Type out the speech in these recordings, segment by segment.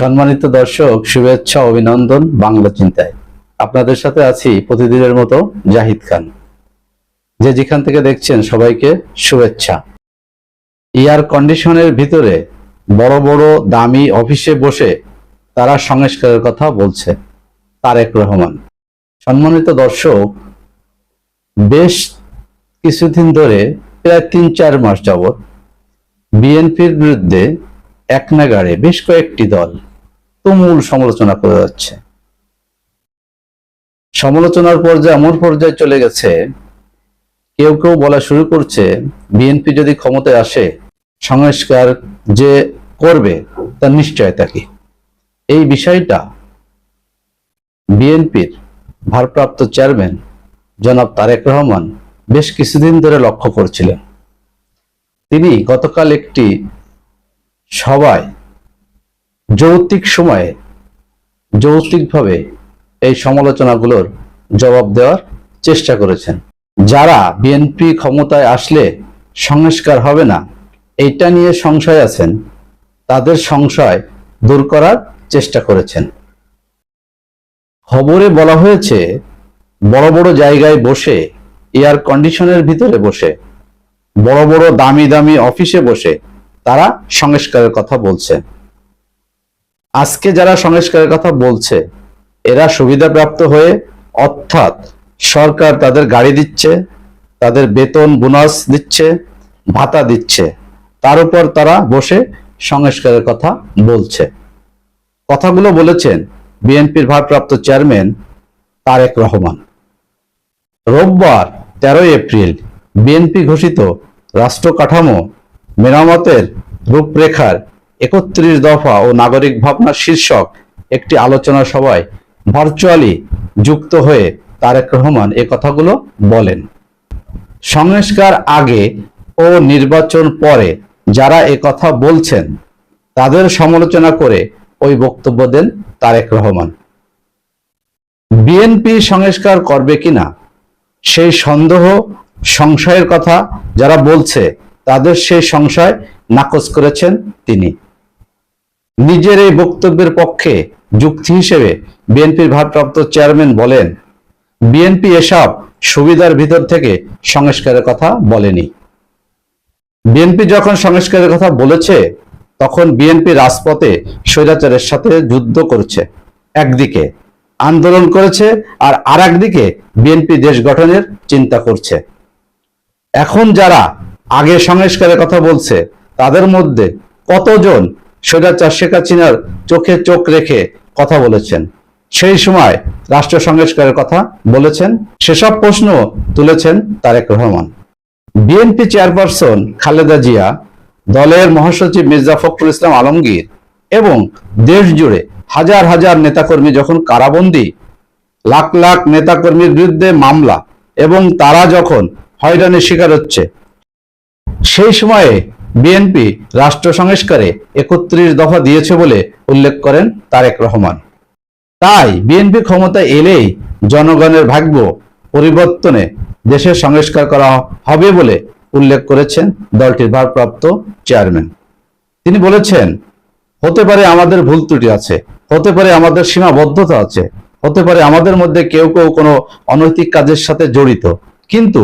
সম্মানিত দর্শক, শুভেচ্ছা অভিনন্দন বাংলা চিন্তায়। আপনাদের সাথে আছি প্রতিদিনের মতো জাহিদ খান। যে যেখান থেকে দেখছেন সবাইকে শুভেচ্ছা। এয়ার কন্ডিশনের ভিতরে বড় বড় দামি অফিসে বসে তারা সংস্কারের কথা বলছে তারেক রহমান। সম্মানিত দর্শক, বেশ কিছুদিন ধরে প্রায় ৩-৪ মাস যাবৎ বিএনপির বিরুদ্ধে এক নাগাড়ে বেশ কয়েকটি দল তুমুল সমালোচনা করে যাচ্ছে। সমালোচনার পর্যায়ে এমন পর্যায়ে চলে গেছে, কেউ কেউ বলা শুরু করছে বিএনপি যদি ক্ষমতায় আসে সংস্কার যে করবে তার নিশ্চয়তা কি। এই বিষয়টা বিএনপির ভারপ্রাপ্ত চেয়ারম্যান জনাব তারেক রহমান বেশ কিছুদিন ধরে লক্ষ্য করছিলেন। তিনি গতকাল একটি সভায় যৌক্তিকভাবে এই সমালোচনাগুলোর জবাব দেওয়ার চেষ্টা করেছেন। যারা বিএনপি ক্ষমতায় আসলে সংস্কার হবে না এইটা নিয়ে সংশয় আছেন, তাদের সংশয় দূর করার চেষ্টা করেছেন। খবরে বলা হয়েছে বড় বড় জায়গায় বসে, এয়ার কন্ডিশনের ভিতরে বসে, বড় বড় দামি দামি অফিসে বসে তারা সংস্কারের কথা বলছে। আজকে যারা সংস্কারের কথা বলছে এরা সুবিধাপ্রাপ্ত হয়ে, অর্থাৎ সরকার তাদের গাড়ি দিচ্ছে, তাদের বেতন বোনাস দিচ্ছে, ভাতা দিচ্ছে, তার উপর তারা বসে সংস্কারের কথা বলছে। কথাগুলো বলেছেন বিএনপির ভারপ্রাপ্ত চেয়ারম্যান তারেক রহমান। রোববার 13 এপ্রিল বিএনপি ঘোষিত রাষ্ট্র কাঠামো মেরামতের রূপরেখার 31 দফা ও নাগরিক ভাবনা শীর্ষক একটি আলোচনা সভায় ভার্চুয়ালি যুক্ত হয়ে তারেক রহমান এ কথাগুলো বলেন। সংস্কার আগে ও নির্বাচন পরে যারা এ কথা বলছেন তাদের সমালোচনা করে ওই বক্তব্য দেন তারেক রহমান। বিএনপি সংস্কার করবে কিনা সেই সন্দেহ, সংশয়ের কথা যারা বলছে তাদের সেই সংশয় নাকচ করেছেন তিনি। নিজের এই বক্তব্যের পক্ষে যুক্তি হিসেবে বিএনপির ভারপ্রাপ্ত চেয়ারম্যান বলেন, বিএনপি এসব সুবিধার ভিতর থেকে সংস্কারের কথা বলেনি। বিএনপি যখন সংস্কারের কথা বলেছে তখন বিএনপি রাজপথে স্বৈরাচারের সাথে যুদ্ধ করছে, একদিকে আন্দোলন করেছে আর আরেকদিকে বিএনপি দেশ গঠনের চিন্তা করছে। এখন যারা আগে সংস্কারের কথা বলছে তাদের মধ্যে কতজন স্বৈরাচার শেখ হাসিনার চোখে চোখ রেখে কথা বলেছেন, সেই সময় রাষ্ট্র সংস্কারের কথা বলেছেন, সেসব প্রশ্ন তুলেছেন তারেক রহমান। বিএনপি চেয়ারপারসন খালেদা জিয়া, দলের মহাসচিব মির্জা ফখরুল ইসলাম আলমগীর এবং দেশ জুড়ে হাজার হাজার নেতাকর্মী যখন কারাবন্দী, লাখ লাখ নেতাকর্মীর বিরুদ্ধে মামলা এবং তারা যখন হয়রানির শিকার হচ্ছে, সেই সময়ে বিএনপি রাষ্ট্র সংস্কারে 31 দফা দিয়েছে বলে উল্লেখ করেন তারেক রহমান। তাই বিএনপি ক্ষমতায় এলেই জনগণের ভাগ্য পরিবর্তনে দেশের সংস্কার করা হবে বলে উল্লেখ করেছেন দলটির ভারপ্রাপ্ত চেয়ারম্যান। তিনি বলেছেন, হতে পারে আমাদের ভুল ত্রুটি আছে, হতে পারে আমাদের সীমাবদ্ধতা আছে, হতে পারে আমাদের মধ্যে কেউ কেউ কোনো অনৈতিক কাজের সাথে জড়িত, কিন্তু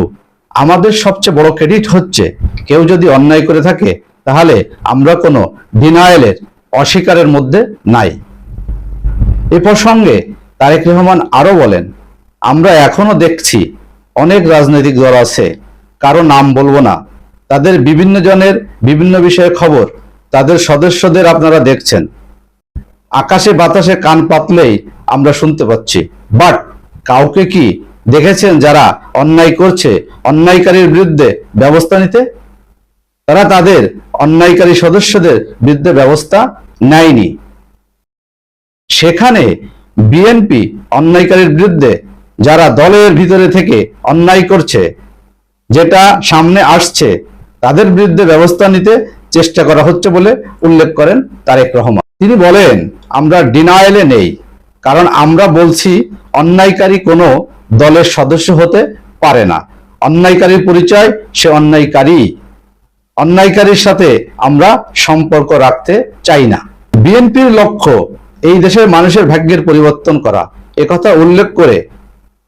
আমাদের সবচেয়ে বড় ক্রেডিট হচ্ছে কেউ যদি অন্যায় করে থাকে তাহলে আমরা কোনো ডিনায়ালের, অস্বীকারের মধ্যে নাই। এ প্রসঙ্গে তারেক রহমান আরো বলেন, আমরা এখনো দেখছি অনেক রাজনৈতিক দল আছে, কারো নাম বলবো না, তাদের বিভিন্ন জনের বিভিন্ন বিষয়ের খবর তাদের সদস্যদের আপনারা দেখছেন, আকাশে বাতাসে কান পাতলেই আমরা শুনতে পাচ্ছি, বাট কাউকে কি দেখেছেন যারা অন্যায় করছে অন্যায়কারীর বিরুদ্ধে ব্যবস্থা নিতে? তারা তাদের অন্যায়কারী সদস্যদের বিরুদ্ধে ব্যবস্থা নেয়নি। সেখানে বিএনপি অন্যায়কারীর বিরুদ্ধে যারা দলের ভিতরে থেকে অন্যায় করছে, যেটা সামনে আসছে, তাদের বিরুদ্ধে ব্যবস্থা নিতে চেষ্টা করা হচ্ছে বলে উল্লেখ করেন তারেক রহমান। তিনি বলেন, আমরা ডিনায়ালে নেই, কারণ আমরা বলছি অন্যায়কারী কোনো দলের সদস্য হতে পারে না। অন্যায়কারীর পরিচয় সে অন্যায়কারী, অন্যায়কারীর সাথে আমরা সম্পর্ক রাখতে চাই না। বিএনপির লক্ষ্য এই দেশের মানুষের ভাগ্যের পরিবর্তন করা, একথা উল্লেখ করে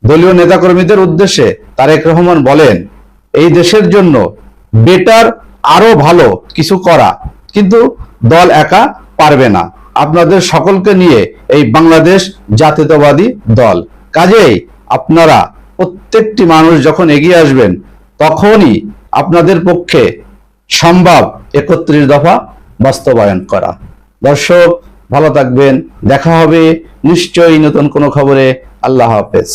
দলীয় নেতাকর্মীদের উদ্দেশ্যে তারেক রহমান বলেন, এই দেশের জন্য বেটার আরো ভালো কিছু করা, কিন্তু দল একা পারবে না। আপনাদের সকলকে নিয়ে এই বাংলাদেশ জাতীয়তাবাদী দল, কাজেই আপনারা প্রত্যেকটি মানুষ যখন এগিয়ে আসবেন তখনই আপনাদের পক্ষে সম্ভব 31 দফা বাস্তবায়ন করা। দর্শক ভালো থাকবেন, দেখা হবে নিশ্চয়ই নতুন কোনো খবরে। আল্লাহ হাফেজ।